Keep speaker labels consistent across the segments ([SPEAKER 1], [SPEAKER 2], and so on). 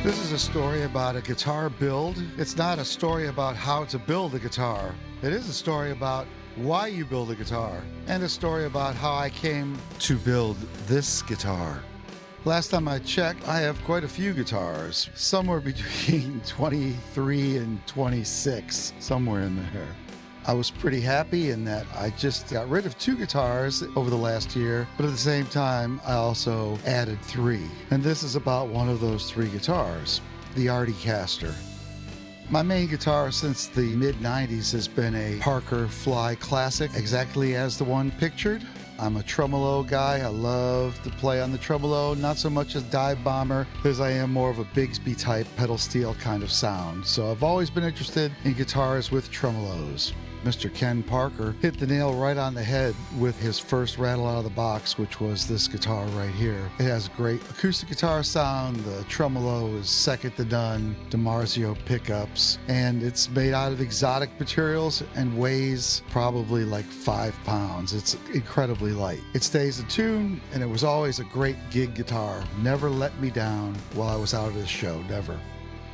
[SPEAKER 1] This is a story about a guitar build. It's not a story about how to build a guitar. It is a story about why you build a guitar, and a story about how I came to build this guitar. Last time I checked, I have quite a few guitars, somewhere between 23 and 26, somewhere in there. I was pretty happy in that I just got rid of 2 guitars over the last year, but at the same time, I also added 3. And this is about one of those 3 guitars, the Artecaster. My main guitar since the mid-90s has been a Parker Fly Classic, exactly as the one pictured. I'm a tremolo guy. I love to play on the tremolo, not so much a dive bomber as I am more of a Bigsby type pedal steel kind of sound. So I've always been interested in guitars with tremolos. Mr. Ken Parker hit the nail right on the head with his first rattle out of the box, which was this guitar right here. It has a great acoustic guitar sound. The tremolo is second to none. DiMarzio pickups, and it's made out of exotic materials and weighs probably like 5 pounds. It's incredibly light. It stays in tune, and it was always a great gig guitar. Never let me down while I was out at this show, never.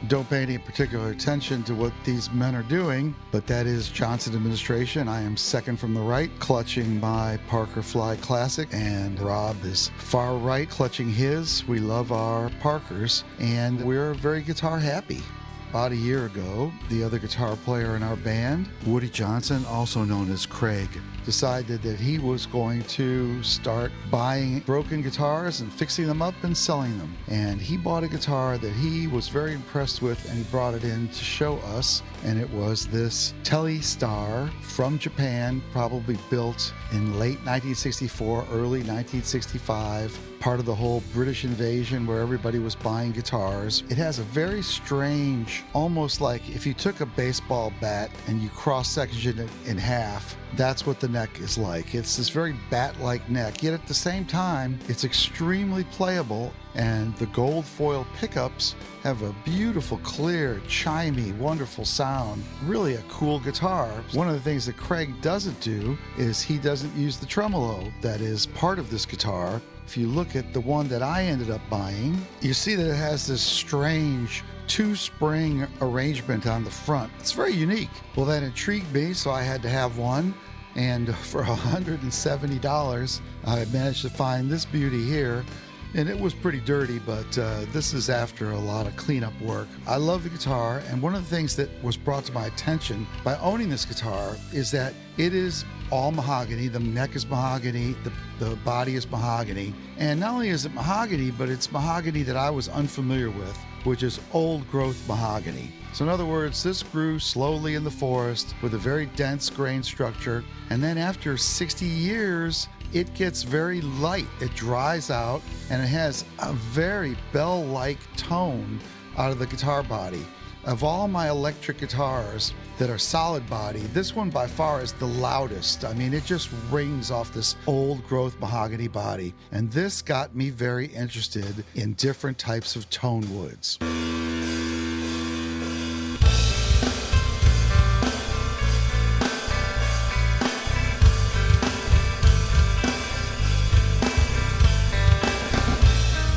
[SPEAKER 1] Don't pay any particular attention to what these men are doing, but that is Johnson administration. I am second from the right, clutching my Parker Fly Classic, and Rob is far right, clutching his. We love our Parkers, and we're very guitar happy. About a year ago, the other guitar player in our band, Woody Johnson, also known as Craig, decided that he was going to start buying broken guitars and fixing them up and selling them. And he bought a guitar that he was very impressed with, and he brought it in to show us. And it was this Telestar from Japan, probably built in late 1964, early 1965. Part of the whole British invasion where everybody was buying guitars. It has a very strange, almost like if you took a baseball bat and you cross-sectioned it in half, that's what the neck is like. It's this very bat-like neck, yet at the same time, it's extremely playable, and the gold foil pickups have a beautiful, clear, chimey, wonderful sound. Really a cool guitar. One of the things that Craig doesn't do is he doesn't use the tremolo that is part of this guitar. If you look at the one that I ended up buying, you see that it has this strange 2-spring arrangement on the front. It's very unique. Well, that intrigued me, so I had to have one. And for $170, I managed to find this beauty here. And it was pretty dirty, but this is after a lot of cleanup work. I love the guitar, and one of the things that was brought to my attention by owning this guitar is that it is all mahogany. The neck is mahogany, the body is mahogany. And not only is it mahogany, but it's mahogany that I was unfamiliar with, which is old growth mahogany. So in other words, this grew slowly in the forest with a very dense grain structure, and then after 60 years, it gets very light. It dries out, and it has a very bell-like tone out of the guitar body. Of all my electric guitars that are solid body, this one by far is the loudest. I mean, it just rings off this old growth mahogany body. And this got me very interested in different types of tone woods.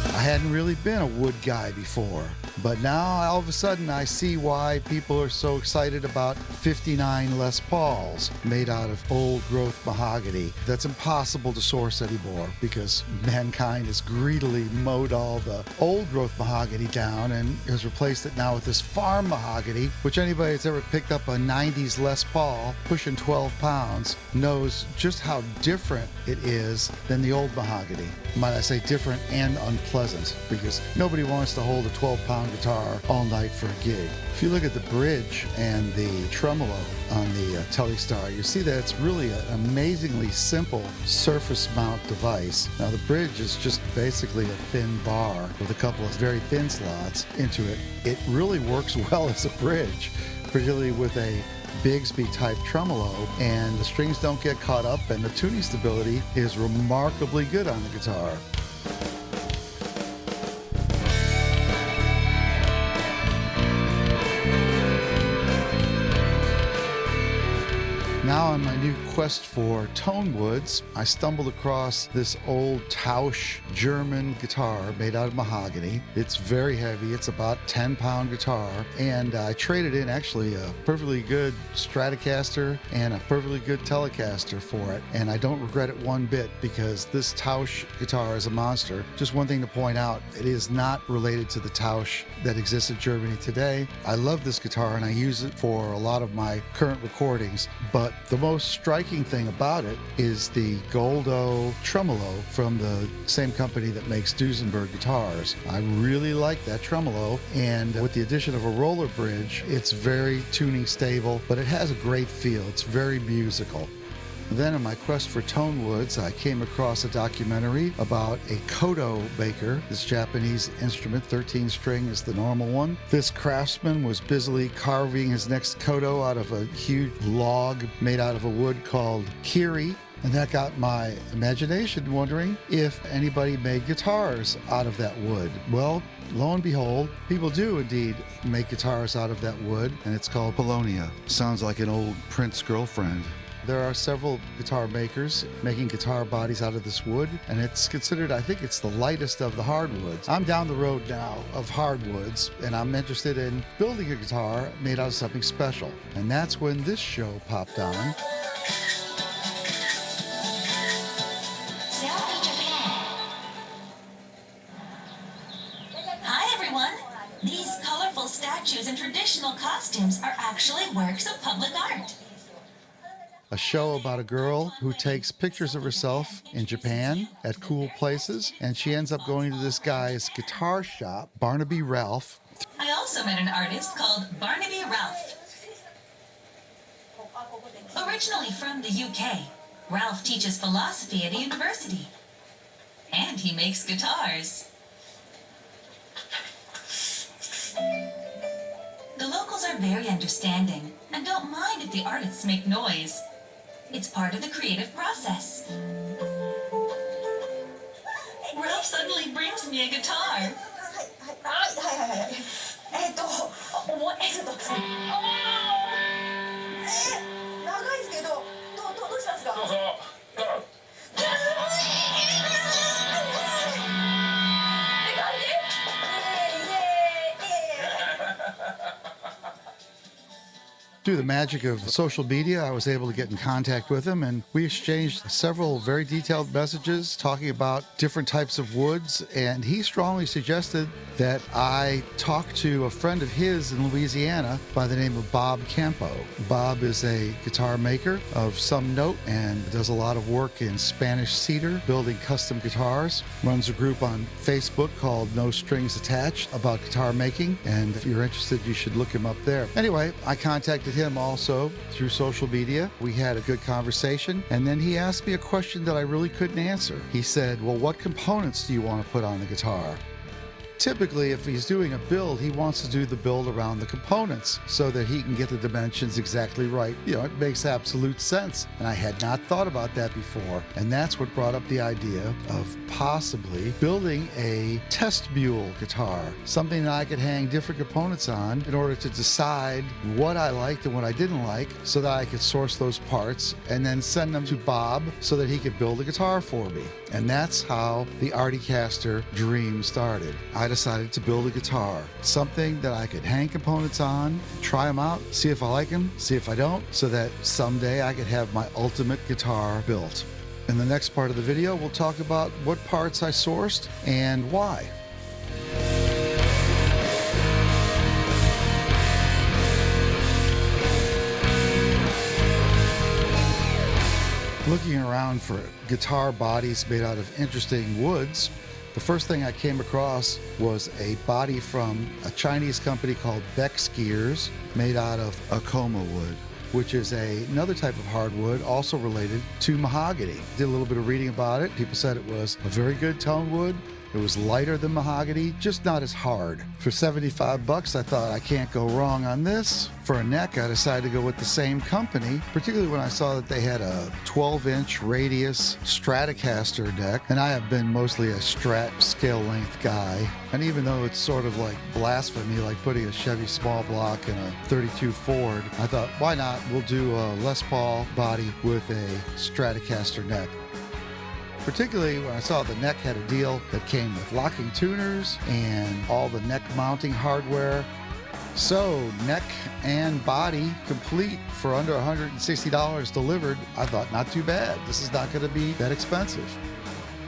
[SPEAKER 1] I hadn't really been a wood guy before, but now all of a sudden I see why people are so excited about 59 Les Pauls made out of old growth mahogany. That's impossible to source anymore because mankind has greedily mowed all the old growth mahogany down and has replaced it now with this farm mahogany, which anybody that's ever picked up a 90s Les Paul pushing 12 pounds knows just how different it is than the old mahogany. Might I say different and unpleasant, because nobody wants to hold a 12-pound guitar all night for a gig. If you look at the bridge and the tremolo on the Telestar, you see that it's really an amazingly simple surface mount device. Now the bridge is just basically a thin bar with a couple of very thin slots into it. It really works well as a bridge, particularly with a Bigsby type tremolo, and the strings don't get caught up, and the tuning stability is remarkably good on the guitar. Now On my new quest for tone woods, I stumbled across this old Tausch German guitar made out of mahogany. It's very heavy. It's about 10-pound guitar, and I traded in actually a perfectly good Stratocaster and a perfectly good Telecaster for it, and I don't regret it one bit because this Tausch guitar is a monster. Just one thing to point out, it is not related to the Tausch that exists in Germany today. I love this guitar and I use it for a lot of my current recordings, but the most striking thing about it is the Goldo Tremolo from the same company that makes Duesenberg guitars. I really like that tremolo, and with the addition of a roller bridge, it's very tuning stable, but it has a great feel. It's very musical. Then in my quest for tone woods, I came across a documentary about a koto maker. This Japanese instrument, 13 string is the normal one. This craftsman was busily carving his next koto out of a huge log made out of a wood called kiri. And that got my imagination wondering if anybody made guitars out of that wood. Well, lo and behold, people do indeed make guitars out of that wood, and it's called Polonia. Sounds like an old Prince girlfriend. There are several guitar makers making guitar bodies out of this wood, and it's considered, I think it's the lightest of the hardwoods. I'm down the road now of hardwoods, and I'm interested in building a guitar made out of something special. And that's when this show popped on.
[SPEAKER 2] Hi everyone! These colorful statues and traditional costumes are actually works of public art.
[SPEAKER 1] A show about a girl who takes pictures of herself in Japan at cool places, and she ends up going to this guy's guitar shop, Barnaby Ralph.
[SPEAKER 2] I also met an artist called Barnaby Ralph. Originally from the UK, Ralph teaches philosophy at a university. And he makes guitars. The locals are very understanding and don't mind if the artists make noise. It's part of the creative process. Ralph suddenly brings me a guitar.
[SPEAKER 1] Through the magic of social media, I was able to get in contact with him, and we exchanged several very detailed messages talking about different types of woods, and he strongly suggested that I talk to a friend of his in Louisiana by the name of Bob Campo. Bob is a guitar maker of some note and does a lot of work in Spanish cedar, building custom guitars, runs a group on Facebook called No Strings Attached about guitar making, and if you're interested, you should look him up there. Anyway, I contacted him also through social media. We had a good conversation, and then he asked me a question that I really couldn't answer. He said, well, what components do you want to put on the guitar? Typically, if he's doing a build, he wants to do the build around the components so that he can get the dimensions exactly right. You know, it makes absolute sense. And I had not thought about that before. And that's what brought up the idea of possibly building a test mule guitar, something that I could hang different components on in order to decide what I liked and what I didn't like, so that I could source those parts and then send them to Bob so that he could build a guitar for me. And that's how the Artecaster dream started. I decided to build a guitar, something that I could hang components on, try them out, see if I like them, see if I don't, so that someday I could have my ultimate guitar built. In the next part of the video, we'll talk about what parts I sourced and why. Looking around for guitar bodies made out of interesting woods, the first thing I came across was a body from a Chinese company called Beck's Gears, made out of Akoma wood, which is another type of hardwood also related to mahogany. Did a little bit of reading about it. People said it was a very good tone wood, It was lighter than mahogany, just not as hard. For 75 bucks, I thought I can't go wrong on this. For a neck, I decided to go with the same company, particularly when I saw that they had a 12-inch radius Stratocaster neck, and I have been mostly a Strat scale length guy. And even though it's sort of like blasphemy, like putting a Chevy small block in a 32 Ford, I thought, why not? We'll do a Les Paul body with a Stratocaster neck. Particularly when I saw the neck had a deal that came with locking tuners and all the neck mounting hardware. So neck and body complete for under $160 delivered. I thought, not too bad. This is not going to be that expensive.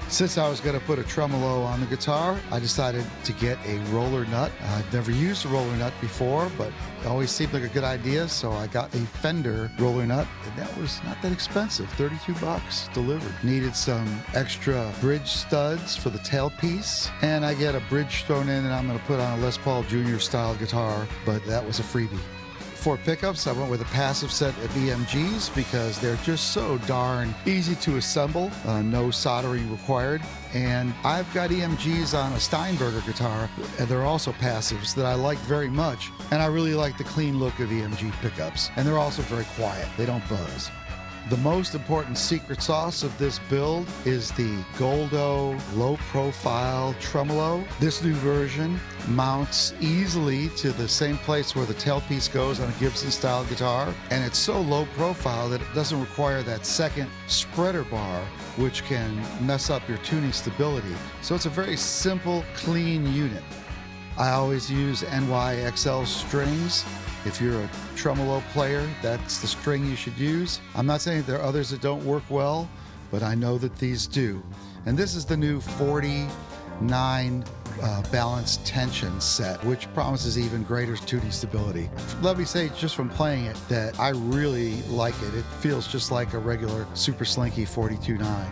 [SPEAKER 1] Since I was going to put a tremolo on the guitar, I decided to get a roller nut. I've never used a roller nut before, but it always seemed like a good idea, so I got a Fender roller nut, and that was not that expensive, 32 bucks delivered. Needed some extra bridge studs for the tailpiece, and I get a bridge thrown in, and I'm going to put on a Les Paul Jr. style guitar, but that was a freebie. For pickups, I went with a passive set of EMGs because they're just so darn easy to assemble, no soldering required. And I've got EMGs on a Steinberger guitar, and they're also passives that I like very much. And I really like the clean look of EMG pickups. And they're also very quiet, they don't buzz. The most important secret sauce of this build is the Goldo low-profile tremolo. This new version mounts easily to the same place where the tailpiece goes on a Gibson-style guitar, and it's so low-profile that it doesn't require that second spreader bar, which can mess up your tuning stability. So it's a very simple, clean unit. I always use NYXL strings. If you're a tremolo player, that's the string you should use. I'm not saying there are others that don't work well, but I know that these do. And this is the new 49 balanced tension set, which promises even greater tuning stability. Let me say, just from playing it, that I really like it. It feels just like a regular Super Slinky 42.9.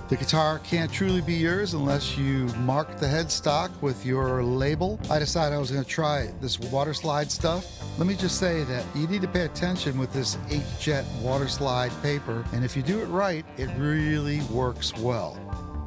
[SPEAKER 1] The guitar can't truly be yours unless you mark the headstock with your label. I decided I was going to try this water slide stuff. Let me just say that you need to pay attention with this inkjet water slide paper, and if you do it right, it really works well.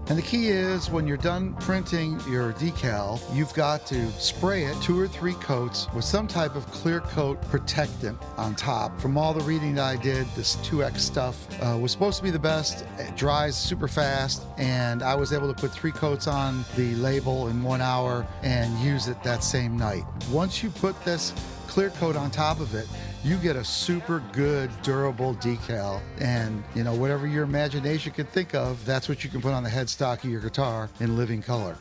[SPEAKER 1] And the key is, when you're done printing your decal, you've got to spray it 2 or 3 coats with some type of clear coat protectant on top. From all the reading that I did, this 2X stuff was supposed to be the best. It dries super fast, and I was able to put 3 coats on the label in 1 hour and use it that same night. Once you put this clear coat on top of it, you get a super good, durable decal. And, you know, whatever your imagination can think of, that's what you can put on the headstock of your guitar in living color.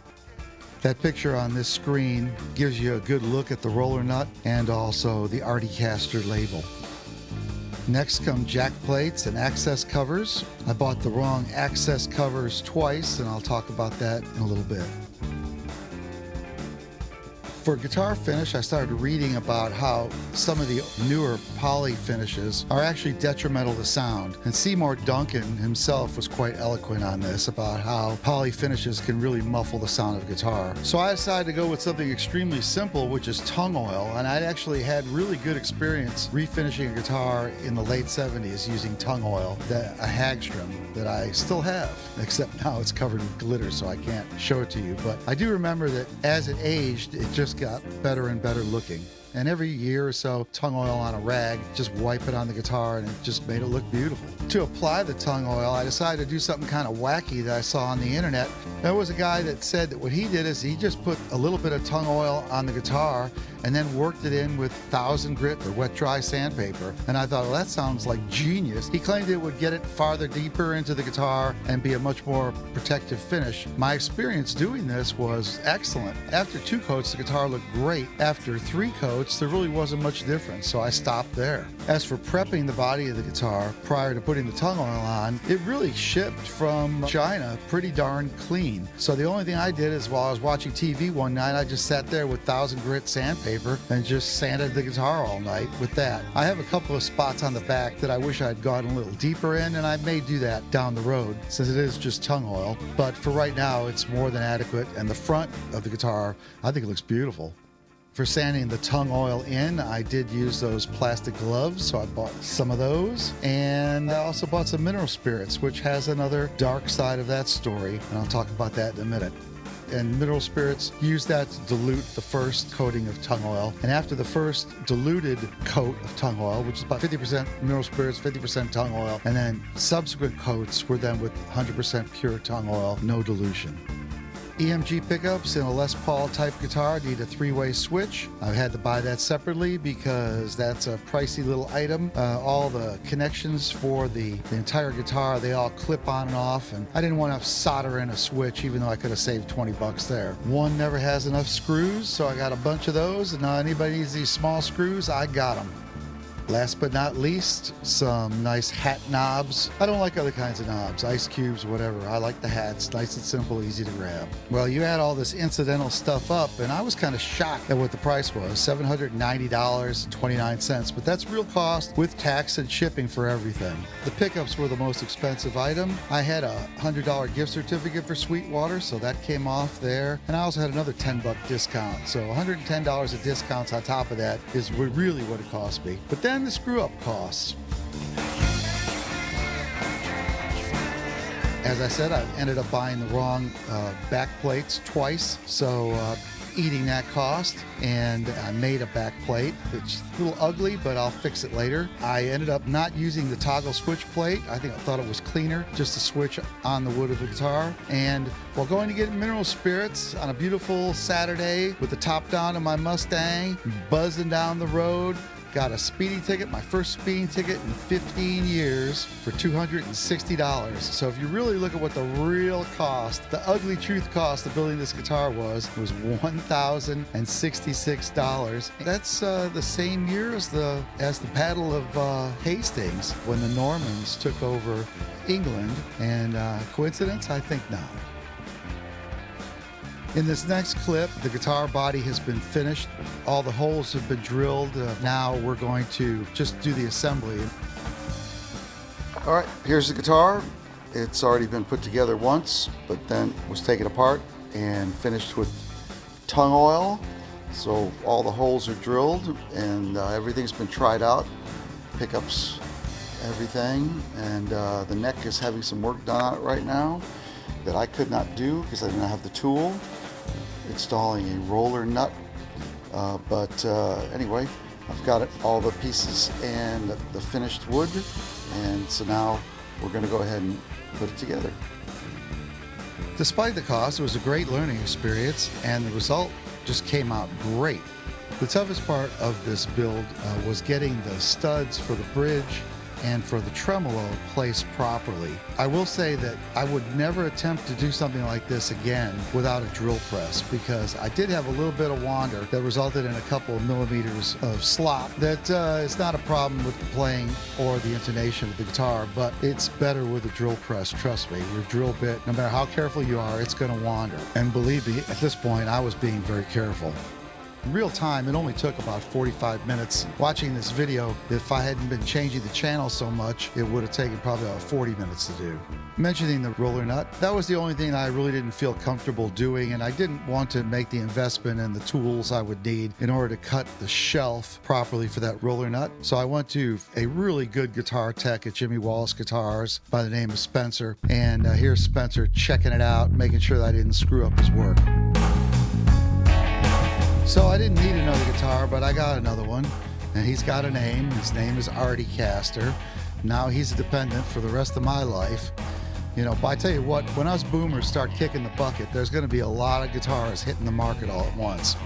[SPEAKER 1] That picture on this screen gives you a good look at the roller nut and also the Artecaster label. Next come jack plates and access covers. I bought the wrong access covers twice, and I'll talk about that in a little bit. For guitar finish, I started reading about how some of the newer poly finishes are actually detrimental to sound. And Seymour Duncan himself was quite eloquent on this, about how poly finishes can really muffle the sound of a guitar. So I decided to go with something extremely simple, which is tongue oil. And I'd actually had really good experience refinishing a guitar in the late 70s using tongue oil, a Hagstrom that I still have, except now it's covered in glitter, so I can't show it to you. But I do remember that as it aged, it just got better and better looking. And every year or so, tongue oil on a rag, just wipe it on the guitar, and it just made it look beautiful. To apply the tongue oil, I decided to do something kind of wacky that I saw on the internet. There was a guy that said that what he did is he just put a little bit of tongue oil on the guitar and then worked it in with 1000 grit or wet dry sandpaper. And I thought, well, that sounds like genius. He claimed it would get it farther deeper into the guitar and be a much more protective finish. My experience doing this was excellent. After 2 coats, the guitar looked great. After 3 coats, there really wasn't much difference, so I stopped there. As for prepping the body of the guitar prior to putting the tongue oil on, it really shipped from China pretty darn clean. So the only thing I did is, while I was watching TV one night, I just sat there with 1000 grit sandpaper and just sanded the guitar all night with that. I have a couple of spots on the back that I wish I'd gone a little deeper in, and I may do that down the road since it is just tongue oil. But for right now, it's more than adequate, and the front of the guitar, I think it looks beautiful. For sanding the tongue oil in, I did use those plastic gloves, so I bought some of those. And I also bought some mineral spirits, which has another dark side of that story, and I'll talk about that in a minute. and mineral spirits. Use that to dilute the first coating of tung oil. And after the first diluted coat of tung oil, which is about 50% mineral spirits, 50% tung oil, and then subsequent coats were then with 100% pure tung oil, no dilution. Emg Pickups in a Les Paul type guitar need a 3-way switch. I've had to buy that separately because that's a pricey little item. All the connections for the entire guitar, they all clip on and off, and I didn't want to solder in a switch even though I could have saved 20 bucks there. One never has enough screws, so I got a bunch of those, and now anybody needs these small screws, I got them. Last but not least, some nice hat knobs. I don't like other kinds of knobs, ice cubes, whatever. I like the hats, nice and simple, easy to grab. Well, you add all this incidental stuff up, and I was kind of shocked at what the price was, $790.29, but that's real cost with tax and shipping for everything. The pickups were the most expensive item. I had a $100 gift certificate for Sweetwater, so that came off there, and I also had another $10 discount, so $110 of discounts on top of that is really what it cost me. But then the screw-up costs. As I said, I ended up buying the wrong back plates twice, so eating that cost, and I made a back plate. It's a little ugly, but I'll fix it later. I ended up not using the toggle switch plate. I thought it was cleaner just to switch on the wood of the guitar. And while going to get mineral spirits on a beautiful Saturday with the top down of my Mustang, buzzing down the road, got a speeding ticket, my first speeding ticket in 15 years for $260. So if you really look at what the real cost, the ugly truth cost of building this guitar was $1,066. That's the same year as the Battle of Hastings when the Normans took over England. And coincidence? I think not. In this next clip, the guitar body has been finished. All the holes have been drilled. Now we're going to just do the assembly. All right, here's the guitar. It's already been put together once, but then was taken apart and finished with tung oil. So all the holes are drilled and everything's been tried out. Pickups, everything. And the neck is having some work done on it right now that I could not do because I didn't have the tool. Installing a roller nut, but anyway, I've got all the pieces and the finished wood, and so now we're going to go ahead and put it together. Despite the cost, it was a great learning experience, and the result just came out great. The toughest part of this build was getting the studs for the bridge and for the tremolo placed properly. I will say that I would never attempt to do something like this again without a drill press, because I did have a little bit of wander that resulted in a couple of millimeters of slop. That is not a problem with the playing or the intonation of the guitar, but it's better with a drill press, trust me. Your drill bit, no matter how careful you are, it's gonna wander. And believe me, at this point, I was being very careful. In real time, it only took about 45 minutes. Watching this video, if I hadn't been changing the channel so much, it would have taken probably about 40 minutes to do. Mentioning the roller nut, that was the only thing I really didn't feel comfortable doing, and I didn't want to make the investment in the tools I would need in order to cut the shelf properly for that roller nut. So I went to a really good guitar tech at Jimmy Wallace Guitars by the name of Spencer, and here's Spencer checking it out, making sure that I didn't screw up his work. So I didn't need another guitar, but I got another one, and he's got a name. His name is Artecaster. Now he's a dependent for the rest of my life. You know, but I tell you what, when us boomers start kicking the bucket, there's going to be a lot of guitars hitting the market all at once.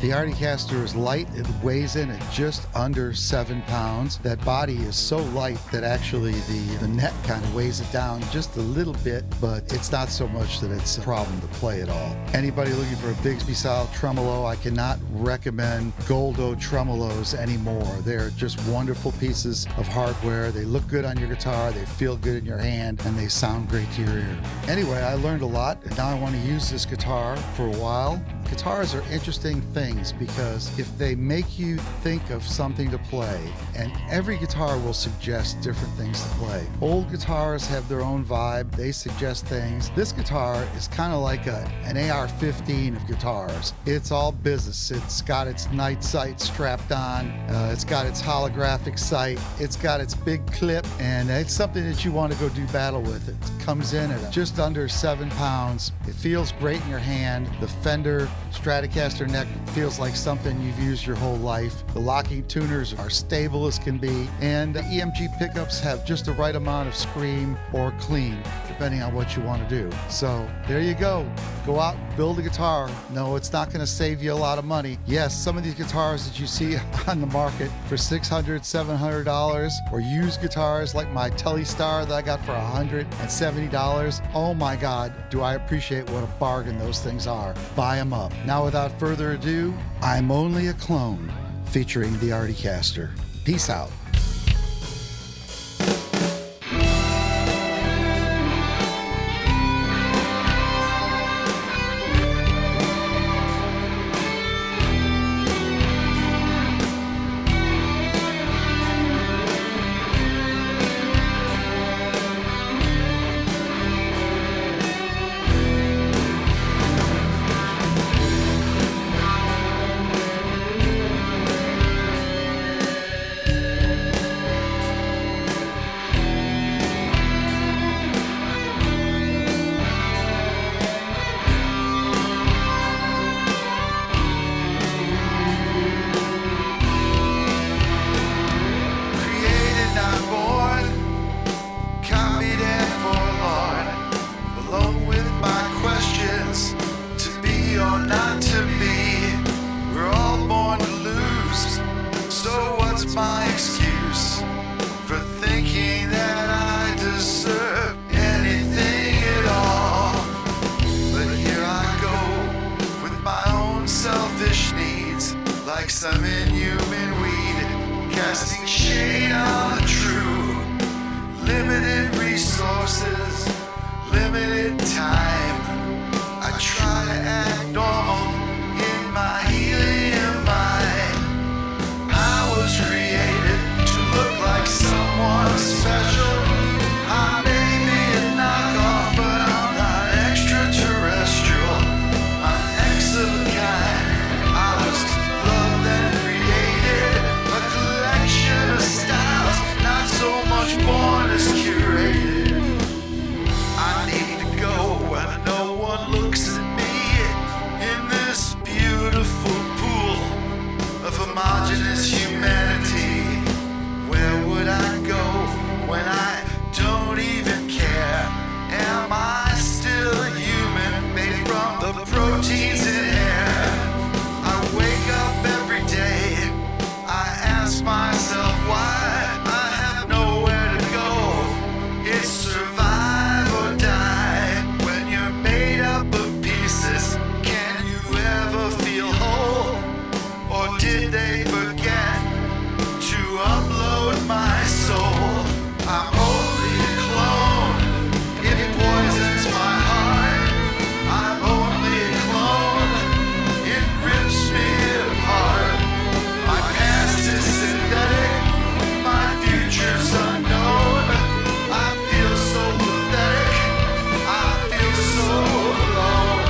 [SPEAKER 1] The Artecaster is light. It weighs in at just under 7 pounds. That body is so light that actually the neck kind of weighs it down just a little bit, but it's not so much that it's a problem to play at all. Anybody looking for a Bigsby style tremolo, I cannot recommend Goldo tremolos anymore. They're just wonderful pieces of hardware. They look good on your guitar, they feel good in your hand, and they sound great to your ear. Anyway, I learned a lot, and now I want to use this guitar for a while. Guitars are interesting things because if they make you think of something to play, and every guitar will suggest different things to play. Old guitars have their own vibe. They suggest things. This guitar is kind of like an AR-15 of guitars. It's all business. It's got its night sight strapped on. It's got its holographic sight. It's got its big clip, and it's something that you want to go do battle with. It comes in at just under 7 pounds. It feels great in your hand. The Fender Stratocaster neck feels like something you've used your whole life. The locking tuners are stable as can be, and the Emg Pickups have just the right amount of scream or clean, depending on what you want to do. So there you go. Go out, build a guitar. No, it's not going to save you a lot of money. Yes, some of these guitars that you see on the market for $600, $700, or used guitars like my Telestar that I got for $170. Oh my God, do I appreciate what a bargain those things are. Buy them up. Now, without further ado, I'm Only a Clone, featuring the Artecaster. Peace out.
[SPEAKER 3] My excuse for thinking that I deserve anything at all. But here I go with my own selfish needs, like some inhuman weed, casting shade on the true. Limited resources, limited time. I try to act normal in my helium mind. I was created to look like someone special. I may be a knockoff, but I'm not extraterrestrial. I'm excellent kind. I was loved and created, a collection of styles, not so much born as curated. I need to go where no one looks at me in this beautiful pool of homogeneous humanity. Where would I go when I don't even care? Am I still a human made from the proteins in air? I wake up every day, I ask myself why I have nowhere to go. It's survive or die. When you're made up of pieces, can you ever feel whole? Or did they forget to upload my soul? I'm only a clone, it poisons my heart. I'm only a clone, it rips me apart. My past is synthetic, my future's unknown. I feel so pathetic, I feel so alone.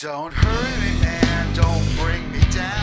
[SPEAKER 3] Don't hurry me and don't bring me down.